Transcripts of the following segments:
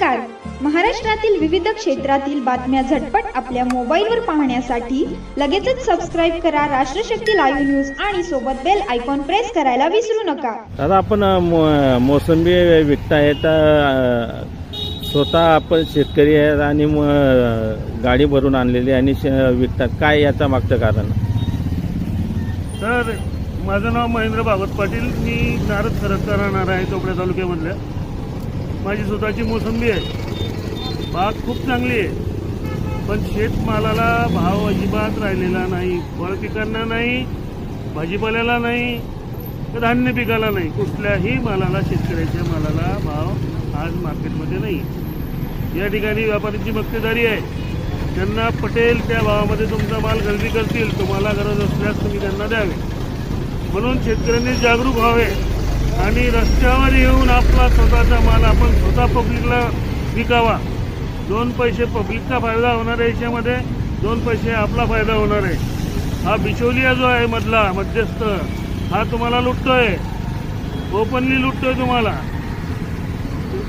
नमस्कार. महाराष्ट्रातील विविध क्षेत्रातील बातम्या झटपट आपल्या मोबाईलवर पाहण्यासाठी लगेचच सबस्क्राइब करा राष्ट्रशक्ती लाईव्ह न्यूज आणि सोबत बेल आयकॉन प्रेस करायला विसरू नका. दादा, आपण मोसंबी विकताय तर स्वतः आपण शेतकरी आहेत आणि गाडी भरून आणलेली आणि विकतात, काय याचा मागचं कारण? तर माझं नाव महेंद्र भागवत पाटील. मी नारद खरडकर राहणार आहे चोपड्या तालुक्यामधल्या. माझी स्वतःची मोसंबी आहे. बाग खूप चांगली आहे, पण शेतमालाला भाव अजिबात राहिलेला नाही. फळ पिकांना नाही, भाजीपाल्याला नाही, तर धान्य पिकाला नाही. कुठल्याही मालाला, शेतकऱ्याच्या मालाला भाव आज मार्केटमध्ये नाही. या ठिकाणी व्यापाऱ्यांची मक्तेदारी आहे. त्यांना पटेल त्या भावामध्ये तुमचा माल खरेदी करतील. तुम्हाला गरज असल्यास तुम्ही त्यांना द्यावे. म्हणून शेतकऱ्यांनी जागरूक व्हावे आणि रस्त्यावर येऊन आपला स्वतःचा माल आपण स्वतः पब्लिकला विकावा. 2 पैसे पब्लिकचा फायदा होणार आहे, याच्यामध्ये 2 पैसे आपला फायदा होणार आहे. हा बिचौलिया जो आहे मधला मध्यस्थ, हा तुम्हाला लुटतोय, ओपनली लुटतोय तुम्हाला.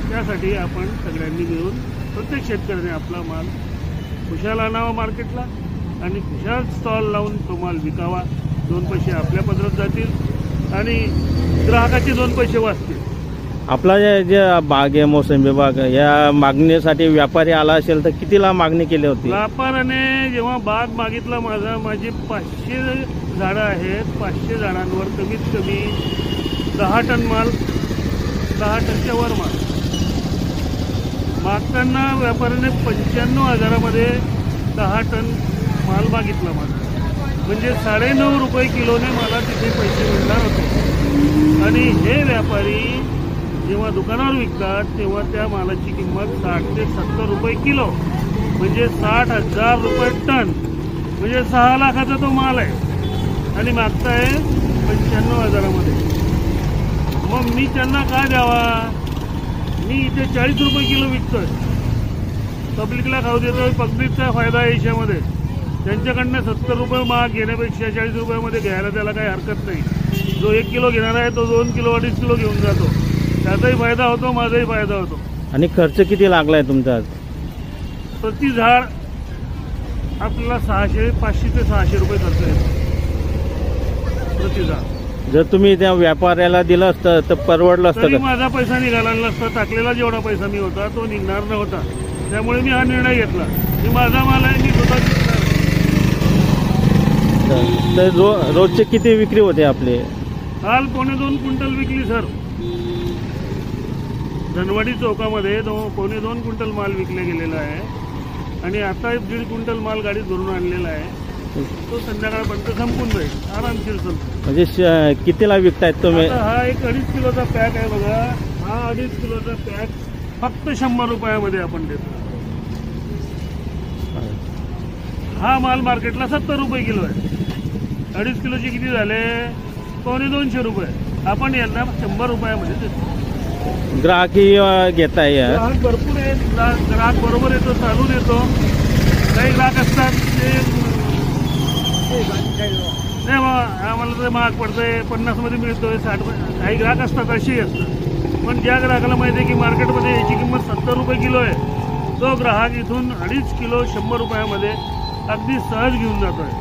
त्यासाठी आपण सगळ्यांनी मिळून प्रत्येक शेतकऱ्याने आपला माल खुशाल आणावा मार्केटला आणि खुशाल स्टॉल लावून तो माल विकावा. 2 पैसे आपल्या पदरात जातील आणि ग्राहकाचे 2 पैसे वाचतील. आपला जे बाग आहे, मोसंबी बाग, या मागणीसाठी व्यापारी आला असेल तर कितीला मागणी केली होती? व्यापाऱ्याने जेव्हा बाग मागितला, माझी 500 झाडं आहेत. 500 झाडांवर कमीत कमी 10 टन माल, 10 टनच्या वर माल मागताना व्यापाऱ्याने 95,000 मध्ये 10 टन माल मागितला. माझा म्हणजे 9.5 रुपये किलोने मला तिथे पैसे मिळणार होते. आणि हे व्यापारी जेव्हा दुकानावर विकतात तेव्हा त्या मालाची किंमत 60 ते 70 रुपये किलो, म्हणजे 60,000 रुपये टन, म्हणजे 6 लाखाचा तो माल आहे. आणि मागताय 95,000 मध्ये. मग मी त्यांना का द्यावा? मी इथे 40 रुपये किलो विकतोय, पब्लिकला खाऊ देतोय. पब्लिकचा फायदा आहे याच्यामध्ये. त्यांच्याकडनं 70 रुपये महाग घेण्यापेक्षा 40 रुपयामध्ये घ्यायला त्याला काही हरकत नाही. जो 1 किलो घेणार आहे तो 2 किलो 2.5 किलो घेऊन जातो. त्याचाही फायदा होतो, माझाही फायदा होतो. आणि खर्च किती लागलाय तुमचा? प्रति झाड आपल्याला 500 ते 600 रुपये खर्च येतो प्रति झाड. जर तुम्ही त्या व्यापाऱ्याला दिलं असतं तर परवडलं असतं. माझा पैसा निघाला नसता. टाकलेला जेवढा पैसा मी होता तो निघणार नव्हता. त्यामुळे मी हा निर्णय घेतला. मी माझा माल आहे, मी स्वतः. तर रोजचे किती विक्री होते आपले? काल 2.25 क्विंटल विकली सर. धनवाडी चौकामध्ये 2.25 क्विंटल माल विकला गेलेला आहे. आणि आता 1.5 क्विंटल माल गाडीत भरून आणलेला आहे. तो संध्याकाळपर्यंत संपून जाईल, आरामशीर संपून. म्हणजे कितीला विकतायत तुम्ही? हा एक 2.5 किलोचा पॅक आहे बघा. हा 2.5 किलोचा पॅक फक्त 100 रुपयामध्ये आपण देतो. हा माल मार्केटला 70 रुपये किलो आहे. 2.5 किलोचे किती झाले? 250 रुपये. आपण यांना 100 रुपयामध्ये देतो. ग्राहकही घेताय? ग्राहक भरपूर आहेत. ग्राहक बरोबर येतो, चालून येतो. काही ग्राहक असतात ते नाही बाबा आम्हाला तर महाग पडतंय, 50 मध्ये मिळतोय, 60. काही ग्राहक असतात असेही असतात. पण ज्या ग्राहकाला माहिती आहे की मार्केटमध्ये याची किंमत 70 रुपये किलो आहे, तो ग्राहक इथून 2.5 किलो 100 रुपयामध्ये अगदी सहज घेऊन जातोय.